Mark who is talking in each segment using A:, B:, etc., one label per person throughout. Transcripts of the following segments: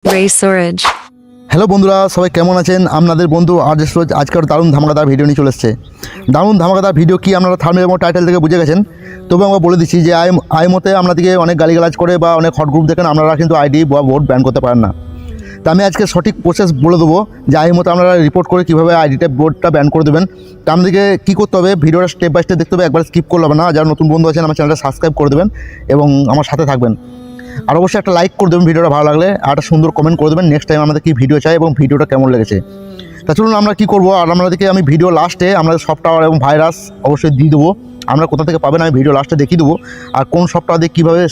A: Ray Suraj.
B: Hello বন্ধুরা, সবাই কেমন আছেন? আপনাদের বন্ধু আরজেশ রোজ আজকের দারুণ ধামাকাদার ভিডিও নিয়ে চলে এসেছে। দারুণ ধামাকাদার ভিডিও কি আপনারা থাম্বনেল এবং টাইটেল থেকে বুঝে গেছেন। তবে আমরা বলে দিচ্ছি যে আইমতে আপনাদেরকে অনেক গালিগালাজ করে বা অনেক হট গ্রুপ দেখেন, আপনারা কিন্তু আইডি বা বোর্ড ব্যান করতে পারেন না। তা আমি আজকে সঠিক প্রসেস বলে দেবো যে আইমতে আপনারা রিপোর্ট করে কীভাবে আইডিটা বোর্ডটা ব্যান করে দেবেন। তা আমাদেরকে কী করতে হবে, ভিডিওটা স্টেপ বাই স্টেপ দেখতে হবে, একবার স্কিপ করলে হবে না। যারা নতুন বন্ধু আছেন আমার চ্যানেলটা সাবস্ক্রাইব করে দেবেন এবং আমার সাথে থাকবেন। আর অবশ্যই একটা লাইক করে দেবেন ভিডিওটা ভালো লাগলে, আর একটা সুন্দর কমেন্ট করে দেবেন নেক্সট টাইম আমাদের কী ভিডিও চাই এবং ভিডিওটা কেমন লেগেছে। তা চলুন আমরা কী করবো, আর আপনাদেরকে আমি ভিডিও লাস্টে আমাদের সফটওয়্যার এবং ভাইরাস অবশ্যই দিয়ে দেবো। আমরা কোথা থেকে পাবেন আমি ভিডিও লাস্টে দেখিয়ে দেবো, আর কোন সফটওয়্যার দিয়ে কীভাবে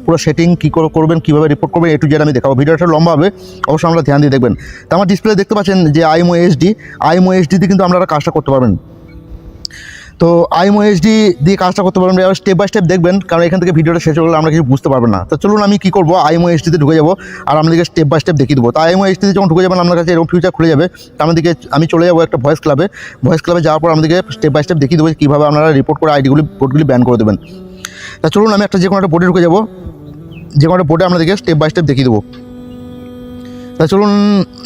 B: পুরো সেটিং কী করবেন, কীভাবে রিপোর্ট করবেন, এ টু জেড আমি দেখাবো। ভিডিওটা লম্বা হবে, অবশ্যই আমরা ধ্যান দিয়ে দেখবেন। তো আমার ডিসপ্লে দেখতে পাচ্ছেন যে আইএমও এইচডিতে কিন্তু আপনারা কাজটা করতে পারবেন। তো আইএমও এইচডি দিয়ে কাজটা করতে পারবেন, এবার স্টেপ বাই স্টেপ দেখবেন, কারণ এখান থেকে ভিডিওটা শেষ হলে আমরা কিছু বুঝতে পারবেন না। তো চলুন আমি কী করবো, আইএমও এইচডিতে ঢুকে যাবো আর আমাদেরকে স্টেপ বাই স্টেপ দেখিয়ে দেবো। তো আইএমও এইচডিতে যখন ঢুকে যাবেন আপনার কাছে এরকম ফিউচার খুলে যাবে। তো আমাদেরকে আমি চলে যাবো একটা ভয়েস ক্লাবে যাওয়ার পর আমাদেরকে স্টেপ বাই স্টেপ দেখিয়ে দেবো কীভাবে আপনারা রিপোর্ট করে বোর্ডগুলি ব্যান করে দেবেন। তা চলুন আমি যে কোনো একটা বোর্ডে ঢুকে যাবো, যে কোনো একটা বোর্ডে আপনাদেরকে স্টেপ বাই স্টেপ দেখিয়ে দেবো। তা চলুন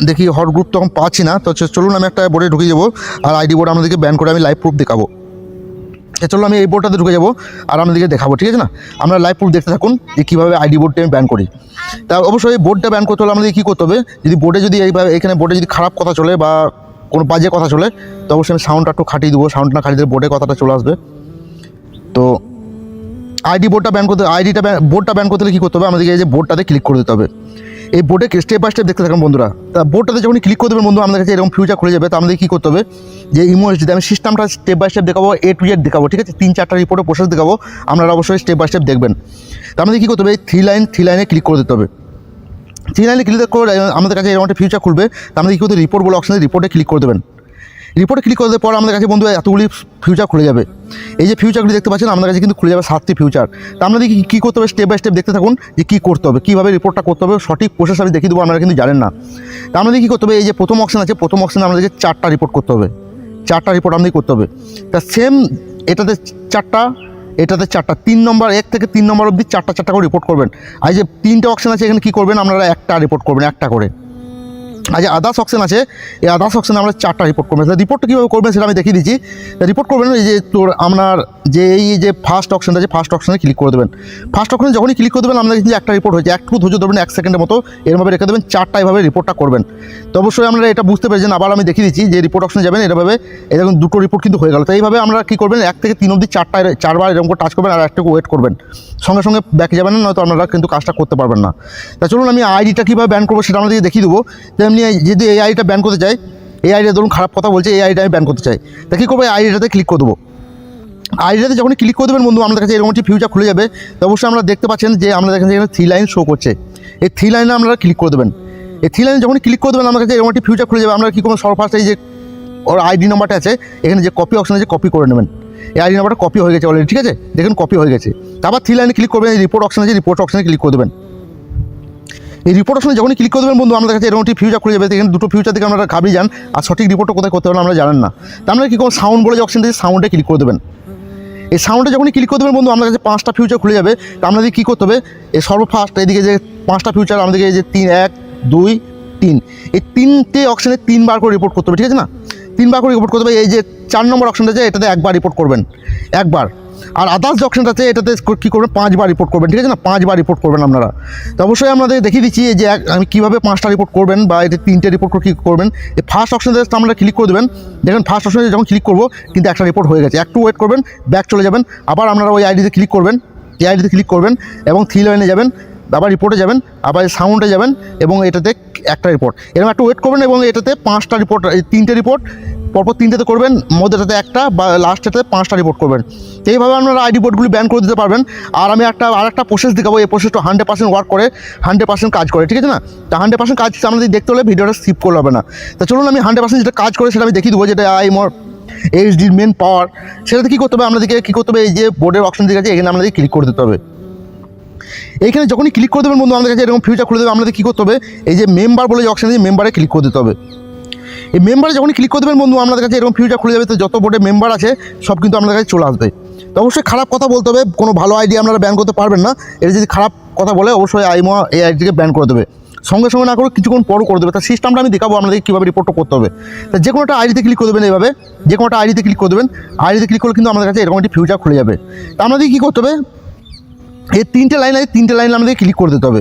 B: দেখি, হট গ্রুপ তখন পাচ্ছি না। তো চলুন আমি একটা বোর্ডে ঢুকে যাবো আর আইডি বোর্ড আমাদেরকে ব্যান করে আমি লাইভ প্রুফ দেখাবো। চলো আমি এই বোর্ডটাতে ঢুকে যাবো আর আমাদেরকে দেখাবো, ঠিক আছে না? আমরা লাইভ প্রুফ দেখতে থাকুন যে কীভাবে আইডি বোর্ডটা আমি ব্যান করি। তা অবশ্যই বোর্ডটা ব্যান করতে হলে আমাদের কী করতে হবে, যদি বোর্ডে যদি এইভাবে এখানে বোর্ডে যদি খারাপ কথা চলে বা কোনো বাজে কথা চলে, তো অবশ্যই আমি সাউন্ডটা একটু খাটিয়ে দেবো। সাউন্ড না খাটিয়ে দিলে বোর্ডে কথাটা চলে আসবে। তো বোর্ডটা ব্যান করতে হলে কী করতে হবে, আমাদেরকে এই যে বোর্ডটাতে ক্লিক করে দিতে হবে। এই বোর্ডে স্টেপ বাই স্টেপ দেখতে থাকুন বন্ধুরা। তা বোর্ডটাতে যখন ক্লিক করে দেবেন বন্ধু, আমাদের কাছে এরকম ফিউচার খুলে যাবে। তো আমাদের কী করতে হবে, যে ইমোজিতে আমি সিস্টেমটা স্টেপ বাই স্টেপ দেখাবো, এ টু জেড দেখাবো, ঠিক আছে? 3-4টা রিপোর্টের প্রসেস দেখাবো, আপনারা অবশ্যই স্টেপ বাই স্টেপ দেখবেন। তো আমাদের কী করতে হবে, এই থ্রি লাইনে ক্লিক করে দিতে হবে। থ্রি লাইনে ক্লিক করে আমাদের কাছে এরকম একটা ফিউচার খুলবে। তো আমাদের কী করতে, রিপোর্ট বলে অপশানে রিপোর্টে ক্লিক করে দেবেন। রিপোর্টে ক্লিক করে দেওয়ার পর আমাদের কাছে বন্ধু এতগুলি ফিউচার খুলে যাবে। এই যে ফিউচারগুলি দেখতে পাচ্ছেন আমাদের কাছে কিন্তু খুলে যাবে 7টি ফিউচার। তো আমাদের কী করতে হবে, স্টেপ বাই স্টেপ দেখতে থাকুন যে কী করতে হবে, কীভাবে রিপোর্টটা করতে হবে, সঠিক প্রসেস আমি দেখিয়ে দেবো, আপনারা কিন্তু জানেন না। তো আমাদের কী করতে হবে, এই যে প্রথম অপশান আছে, প্রথম অপশানে আমাদেরকে 4টা রিপোর্ট করতে হবে। 4টা রিপোর্ট আমাদের করতে হবে। তা সেম এটাতে 4টা, এটাতে 4টা, 3 নম্বর 1 থেকে 3 নম্বর অবধি 4টা করে রিপোর্ট করবেন। আর যে 3টে অপশান আছে এখানে কী করবেন, আপনারা একটা রিপোর্ট করবেন, একটা করে। আর যে আদার্স অপশান আছে, এই আদার্স অপশানে আমরা 4টা রিপোর্ট করবেন। রিপোর্টটা কীভাবে করবেন সেটা আমি দেখিয়ে দিচ্ছি। রিপোর্ট করবেন এই যে আপনার যে এই যে ফার্স্ট অপশানটা আছে, ফার্স্ট অপশানে ক্লিক করে দেবেন। ফার্স্ট অপশানে যখনই ক্লিক করে দেবেন আপনাদের কিন্তু একটা রিপোর্ট হয়েছে, একটু ধৈর্য ধরবেন 1 সেকেন্ডের মতো, এরভাবে রেখে দেবেন। 4টা এভাবে রিপোর্টটা করবেন। তো অবশ্যই আপনারা এটা বুঝতে পেরেছেন। আবার আমি দেখিয়ে দিচ্ছি যে রিপোর্ট অপশানে যাবেন, এভাবে এরকম 2টো রিপোর্ট কিন্তু হয়ে গেল। তো এইভাবে আমরা কী করবেন, 1 থেকে 3 অবধি 4বার এরকম করে টাচ করবেন আর একটু ওয়েট করবেন, সঙ্গে সঙ্গে ব্যাক যাবেন না, নয়তো আপনারা কিন্তু কাজটা করতে পারবেন না। তা চলুন আমি আইডিটা কীভাবে ব্যান করবো সেটা আমাদেরকে দেখিয়ে দেবো। তেমনি যদি এই আইডিটা ব্যান করতে চাই, এই আইডিটা ধরুন খারাপ কথা বলছে, এই আইডিটা আমি ব্যান করতে চাই, তা কী করবো, এই আইডিটাতে ক্লিক করে দেবো। আইডিটাতে যখন ক্লিক করে দেবেন বন্ধু, আমাদের কাছে এরকম একটি ফিউচার খুলে যাবে। তো অবশ্যই আমরা দেখতে পাচ্ছেন যে আমাদের কাছে এখানে 3 লাইন শো করছে, এই 3 লাইনে আপনারা ক্লিক করে দেবেন। এই 3 লাইনে যখন ক্লিক করে দেবেন আমাদের কাছে এরকম একটি ফিউচার খুলে যাবে। আমরা কী করবো, সর্বফার্স্ট এই যে ওর আইডি নাম্বারটা আছে এখানে, যে কপি অপশন আছে, কপি করে নেবেন। এই আইডি নাম্বারটা কপি হয়ে গেছে অলরেডি, ঠিক আছে? দেখুন কপি হয়ে গেছে। তারপর 3 লাইনে ক্লিক করবেন, এই রিপোর্ট অপশন আছে, রিপোর্ট অপশনে ক্লিক করে দেবেন। এই রিপোর্ট অপশনে যখনই ক্লিক করে দেবেন বন্ধু, আমাদের কাছে এরকম একটি ফিউচার খুলে যাবে। এখানে 2টো ফিউচার থেকে আপনারা ঘাবড়ে যান আর সঠিক রিপোর্টটা কোথায় করতে হবে আমরা জানেন না। তা আমরা কী করবো, সাউন্ড বলে যে অপশন আছে, সাউন্ডে ক্লিক করে দেবেন। এই সাউন্ডে যখনই ক্লিক করে দেবেন বন্ধু, আমাদের কাছে 5টা ফিউচার খুলে যাবে। তো আমাদের কী করতে হবে, এই সর্বফার্স্ট এদিকে যে 5টা ফিউচার আমাদেরকে এই যে 1 2 3, এই 3টে অপশানে 3বার করে রিপোর্ট করতে হবে, ঠিক আছে না? 3বার করে রিপোর্ট করতে হবে। এই যে 4 নম্বর অপশানটা আছে, এটাতে 1বার রিপোর্ট করবেন, 1বার। আর আদার্স যে অপশানটা আছে এটাতে কী করবেন, 5বার রিপোর্ট করবেন, ঠিক আছে না? 5বার রিপোর্ট করবেন আপনারা। তো অবশ্যই আপনাদের দেখিয়ে দিচ্ছি যে আমি কীভাবে 5টা রিপোর্ট করবেন বা এটা 3টে রিপোর্ট করে কী করবেন। এই ফার্স্ট অপশানে আমরা ক্লিক করে দেবেন। দেখেন ফার্স্ট অপশানে যখন ক্লিক করবো কিন্তু একটা রিপোর্ট হয়ে গেছে, একটু ওয়েট করবেন, ব্যাক চলে যাবেন। আবার আপনারা ওই আইডিতে ক্লিক করবেন, এই আইডিতে ক্লিক করবেন এবং 3 লাইনে যাবেন, আবার রিপোর্টে যাবেন, আবার সাউন্ডে যাবেন এবং এটাতে একটা রিপোর্ট, এরকম একটু ওয়েট করবেন এবং এটাতে 5টা রিপোর্ট, এই 3টে রিপোর্ট পরপর 3টেতে করবেন, মধ্যেটাতে একটা বা লাস্টেতে 5টা রিপোর্ট করবেন। তো এইভাবে আপনারা আইডি বোর্ডগুলি ব্যান করে দিতে পারবেন। আর আমি আরেকটা প্রসেস দেখাবো, এই প্রসেসটা 100% ওয়ার্ক করে, 100% কাজ করে, ঠিক আছে না? তা 100% কাজ আমাদের দেখতে হলে ভিডিওটা স্কিপ করলে হবে না। তা চলুন আমি 100% যেটা কাজ করে সেটা আমি দেখিয়ে দেবো, যেটা আইএমও এইচডির মেন পাওয়ার। সেটাতে কী করতে হবে, আপনাদেরকে কী করতে হবে, এই যে বোর্ডের অপশন দিকে আছে এখানে আপনাদেরকে ক্লিক করে দিতে হবে। এইখানে যখনই ক্লিক করে দেবেন বন্ধু, আমাদের কাছে এরকম ফিউচার খুলে দেবে। আমাদের কী করতে হবে, এই যে মেম্বার বলে যে অপশন আছে, মেম্বারে ক্লিক করে দিতে হবে। এই মেম্বারে যখনই ক্লিক করে দেবেন বন্ধু, আপনাদের কাছে এরকম ফিউচার খুলে যাবে। তো যত বোর্ডে মেম্বার আছে সব কিন্তু আপনাদের কাছে চলে আসবে। তো অবশ্যই খারাপ কথা বলতে হবে, কোনো ভালো আইডি আপনারা ব্যান করতে পারবেন না। এটা যদি খারাপ কথা বলে অবশ্যই আইএমও এই আইডিকে ব্যান করে দেবে। সঙ্গে সঙ্গে না করে কিছুক্ষণ পরও করে দেবে। তার সিস্টেমটা আমি দেখাবো আপনাদেরকে কীভাবে রিপোর্টটা করতে হবে। তা যে কোনো একটা আইডিতে ক্লিক করে দেবেন, এইভাবে যে কোনো একটা আইডিতে ক্লিক করে দেবেন। আইডিতে ক্লিক করলে কিন্তু আমাদের কাছে এরকম একটি ফিউচার খুলে যাবে। তা আমাদের কী করতে হবে, এই তিনটে লাইন আছে, তিনটে লাইন আমাদের ক্লিক করে দিতে হবে।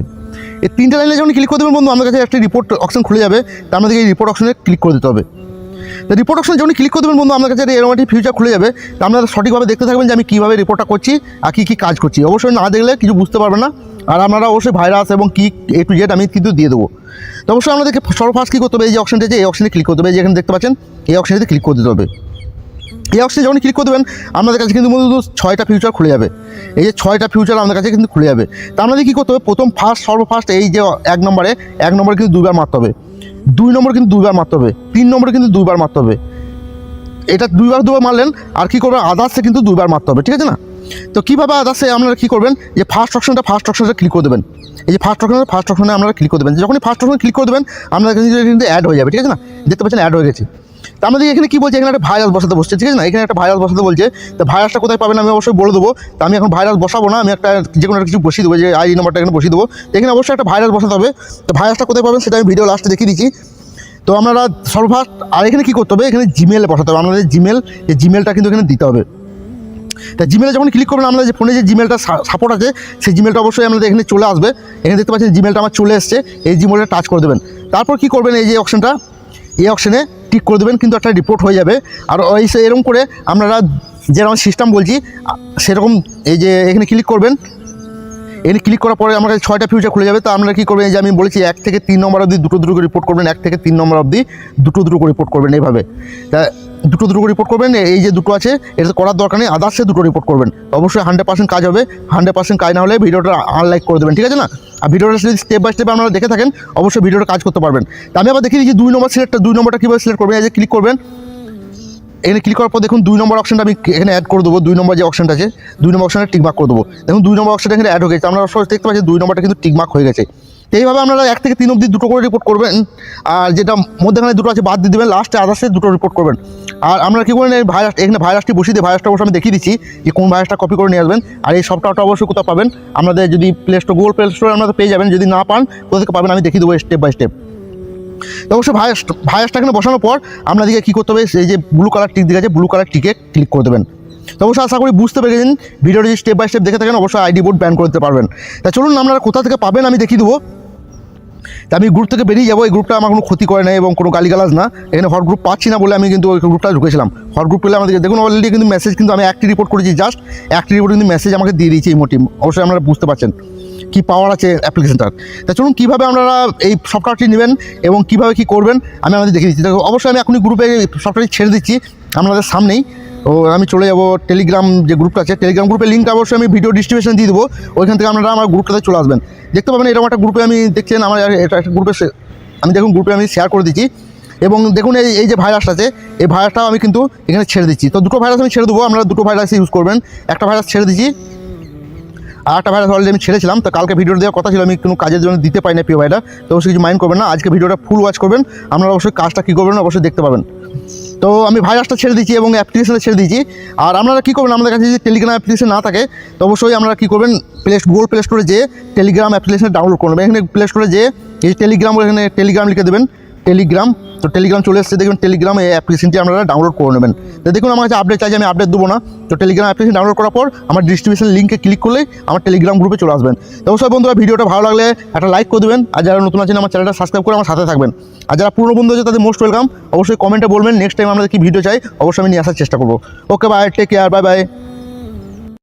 B: এই তিনটে লাইনে যখন ক্লিক করে দেবেন বন্ধু, আমাদের কাছে একটা রিপোর্ট অপশন খুলে যাবে। তা আমাদেরকে এই রিপোর্ট অপশনে ক্লিক করে দিতে হবে। তো রিপোর্ট অপশন যখন ক্লিক করে দেবেন বন্ধু, আপনার কাছে এরকম একটি ফিউচার খুলে যাবে। তো আপনারা সঠিকভাবে দেখতে থাকবেন যে আমি কীভাবে রিপোর্টটা করছি আর কী কাজ করছি। অবশ্যই না দেখলে কিছু বুঝতে পারবেন না। আর আপনারা অবশ্যই ভাইরাস এবং কি A to Z আমি কিন্তু দিয়ে দেবো। তো অবশ্যই আমাদেরকে সর্বফার্স্ট কী করতে হবে, এই যে অপশনটা আছে এই অপশনে ক্লিক করতে হবে। যেখানে দেখতে পাচ্ছেন এই অপশনেতে ক্লিক করে দিতে হবে। এই অপশনে যখন ক্লিক করে দেবেন আপনাদের কাছে কিন্তু মূলত 6টা ফিউচার খুলে যাবে। এই যে 6টা ফিউচার আমাদের কাছে কিন্তু খুলে যাবে। তা আপনাদের কী করতে হবে, প্রথম সর্বফার্স্ট এই যে 1 নম্বরে কিন্তু 2বার মারতে হবে, 2 নম্বর কিন্তু 2বার মারতে হবে, 3 নম্বরে কিন্তু 2বার মারতে হবে। এটা 2বার মারলেন। আর কী করবেন, আদার্সে কিন্তু 2বার মারতে হবে, ঠিক আছে না? তো কীভাবে আদার্সে আপনারা কী করবেন, যে ফার্স্ট অপশনটা ক্লিক করে দেবেন। এই যে ফার্স্ট অপশনে আপনারা ক্লিক করে দেবেন। যখনই ফার্স্ট অপশনে ক্লিক করে দেবেন আপনাদের কিন্তু অ্যাড হয়ে যাবে, ঠিক আছে না? দেখতে পাচ্ছেন অ্যাড হয়ে গেছে। তো আমাদের এখানে কী বলছে, এখানে একটা ভাইরাস বসাতে বসছে, ঠিক আছে না? এখানে একটা ভাইরাস বসাতে বলছে। তো ভাইরাসটা কোথায় পাবেন আমি অবশ্যই বলে দেবো। তো আমি এখন ভাইরাস বসাবো না, আমি একটা যে কোনো একটা কিছু বসিয়ে দেবো, যে আইডি নাম্বারটা এখানে বসিয়ে দেবো। এখানে অবশ্যই একটা ভাইরাস বসাতে হবে। তো ভাইরাসটা কোথায় পাবেন সেটা আমি ভিডিও লাস্টে দেখিয়ে দিচ্ছি। তো আপনারা সর্বফার্স্ট আর এখানে কী করতে হবে, এখানে জিমেলে বসাতে হবে। আপনাদের জিমেলটা কিন্তু এখানে দিতে হবে। তা জিমেলে যখন ক্লিক করবেন, আপনাদের যে ফোনে যে জিমেলটা সাপোর্ট আছে সেই জিমেলটা অবশ্যই আপনাদের এখানে চলে আসবে। এখানে দেখতে পাচ্ছেন জিমেলটা আমার চলে এসছে। এই জিমেলটা টাচ করে দেবেন। তারপর কী করবেন, এই যে অপশনটা এই অপশনে টিক করে দেবেন, কিন্তু একটা রিপোর্ট হয়ে যাবে। আর এরকম করে আপনারা যেরকম সিস্টেম বলছি সেরকম এই যে এখানে ক্লিক করবেন। এখানে ক্লিক করার পরে আমার কাছে 6টা ফিউচার খুলে যাবে। তো আপনারা কী করবেন, এই যে আমি বলেছি 1 থেকে 3 নম্বর অবধি দুটো করে রিপোর্ট করবেন, 1 থেকে 3 নম্বর অবধি দুটো করে রিপোর্ট করবেন। এইভাবে তা দুটো করে রিপোর্ট করবেন। এই যে দুটো আছে এটা করার দরকার নেই, আদার্সে দুটো রিপোর্ট করবেন। অবশ্যই 100% কাজ হবে। 100% কাজ না হলে ভিডিওটা আনলাইক করে দেবেন, ঠিক আছে না? আর ভিডিওটা যদি স্টেপ বাই স্টেপ আপনারা দেখে থাকেন অবশ্যই ভিডিওটা কাজ করতে পারবেন। তা আমি আবার দেখিয়ে দিচ্ছি 2 নম্বরটা কীভাবে সিলেক্ট করবেন। এই যে ক্লিক করবেন, এখানে ক্লিক করার পর দেখুন 2 নম্বর অপশনটা আমি এখানে অ্যাড করে দেবো। 2 নম্বর যে অপশনটা আছে 2 নম্বর অপশনে টিকমার্ক করে দেবো। দেখুন 2 নম্বর অপশনটা এখানে অ্যাড হয়ে গেছে। আপনারা সবাই দেখতে পাচ্ছেন 2 নম্বরটা কিন্তু টিকমার্ক হয়ে গেছে। এইভাবে আপনারা 1 থেকে 3 অবধি দুটো করে রিপোর্ট করবেন। আর যেটা মধ্যখানে দুটো আছে বাদ দিয়ে দেবেন, লাস্টে আদার্সে দুটো রিপোর্ট করবেন। আর আপনারা কী করেন, এই এখানে ভাইরাসটি বসিয়ে দিয়ে ভাইরাসটা অবশ্যই আমি দেখিয়ে দিচ্ছি যে কোন ভাইরাসটা কপি করে নিয়ে আসবেন। আর এই সফটওয়্যারটা অবশ্যই কোথাও পাবেন, আপনাদের যদি গুগল প্লে স্টোরে আপনাদের পেয়ে যাবেন। যদি না পান কোথা থেকে পাবেন আমি দেখিয়ে দেবো স্টেপ বাই স্টেপ। তো অবশ্যই ভাইরাসটা এখানে বসানোর পর আপনাদেরকে কী করতে হবে, এই যে ব্লু কালার টিক দিকে আছে ব্লু কালার টিকে ক্লিক করে দেবেন। তো অবশ্যই আশা করি বুঝতে পেরেছেন। ভিডিওটি যদি স্টেপ বাই স্টেপ দেখে থাকেন অবশ্যই আইডি বোর্ড ব্যান করে দিতে পারবেন। তা চলুন আপনারা কোথা থেকে পাবেন আমি দেখিয়ে দেবো। তা আমি গ্রুপ থেকে বেরিয়ে যাবো। এই গ্রুপটা আমার কোনো ক্ষতি করে নাই এবং কোনো গালিগালাজ না। এখানে হট গ্রুপ পাচ্ছি না বলে আমি কিন্তু ওই গ্রুপটা ঢুকেছিলাম। হট গ্রুপ পেলে আমাদেরকে দেখুন অলরেডি কিন্তু মেসেজ কিন্তু আমি একটি রিপোর্ট করেছি, জাস্ট একটি রিপোর্ট কিন্তু মেসেজ আমাকে দিয়ে দিয়েছে এই মোটিভ। অবশ্যই আপনারা বুঝতে পারছেন কী পাওয়ার আছে অ্যাপ্লিকেশনটার। তা চলুন কীভাবে আপনারা এই সফটওয়্যারটি নেবেন এবং কীভাবে কী করবেন আমি আমাদের দেখিয়ে দিচ্ছি। অবশ্যই আমি এখনই গ্রুপে সফটওয়্যারটি ছেড়ে দিচ্ছি আপনাদের সামনেই। ও আমি চলে যাবো টেলিগ্রাম যে গ্রুপটা আছে, টেলিগ্রাম গ্রুপের লিঙ্কটা অবশ্যই আমি ভিডিও ডিসক্রিপশন দিয়ে দেবো। ওইখান থেকে আপনারা আমার গ্রুপটাতে চলে আসবেন। দেখতে পাবেন এরকম একটা গ্রুপে আমি দেখছেন আমার এটা একটা গ্রুপে আমি দেখুন গ্রুপে আমি শেয়ার করে দিচ্ছি। এবং দেখুন এই যে ভাইরাসটা আছে এই ভাইরাসটাও আমি কিন্তু এখানে ছেড়ে দিচ্ছি। তো দুটো ভাইরাস আমি ছেড়ে দেবো, আপনারা দুটো ভাইরাস ইউজ করবেন। একটা ভাইরাস ছেড়ে দিচ্ছি, আর একটা ভাইরাস অলরেডি আমি ছেড়েছিলাম। তো কালকে ভিডিও দেওয়ার কথা ছিল, আমি কোনো কাজের জন্য দিতে পারি না প্রিয় ভাইটা। তো অবশ্যই কিছু মাইন্ড করবেন না, আজকে ভিডিওটা ফুল ওয়াচ করবেন। আপনারা অবশ্যই কাজটা কী করবেন অবশ্যই দেখতে পাবেন। তো আমি ভাইরাসটা ছেড়ে দিচ্ছি এবং অ্যাপ্লিকেশনটা ছেড়ে দিচ্ছি। আর আপনারা কী করবেন, আমাদের কাছে যদি টেলিগ্রাম অ্যাপ্লিকেশন না থাকে তো অবশ্যই আপনারা কী করবেন, গুগল প্লে স্টোরে যেয়ে টেলিগ্রাম অ্যাপ্লিকেশন ডাউনলোড করবেন। এখানে প্লে স্টোরে যেয়ে এই টেলিগ্রাম, এখানে টেলিগ্রাম লিখে দেবেন টেলিগ্রাম। তো টেলিগ্রাম চলে এসেছে, দেখবেন টেলিগ্রাম এই অ্যাপ্লিকেশনটি আপনারা ডাউনলোড করে নেবেন। তো দেখুন আমার কাছে আপডেট চাইছে, আমি আপডেট দেবো না। তো টেলিগ্রাম অ্যাপ্লিকেশন ডাউনলোড করার পর আমার ডিস্ট্রিবিউশন লিঙ্কে ক্লিক করলেই আমার টেলিগ্রাম গ্রুপে চলে আসবেন। তো অবশ্যই বন্ধুরা ভিডিওটা ভালো লাগলে একটা লাইক করে দেবেন। আর যারা নতুন আছেন আমার চ্যানেলটা সাবস্ক্রাইব করে আমার সাথে থাকবেন। আর যারা পুরনো বন্ধু আছে তাদের মোস্ট ওয়েলকাম। অবশ্যই কমেন্টে বলবেন নেক্সট টাইম আমরা কি ভিডিও চাই, অবশ্যই আমি নিয়ে আসার চেষ্টা করবো। Okay bye, take care, bye by.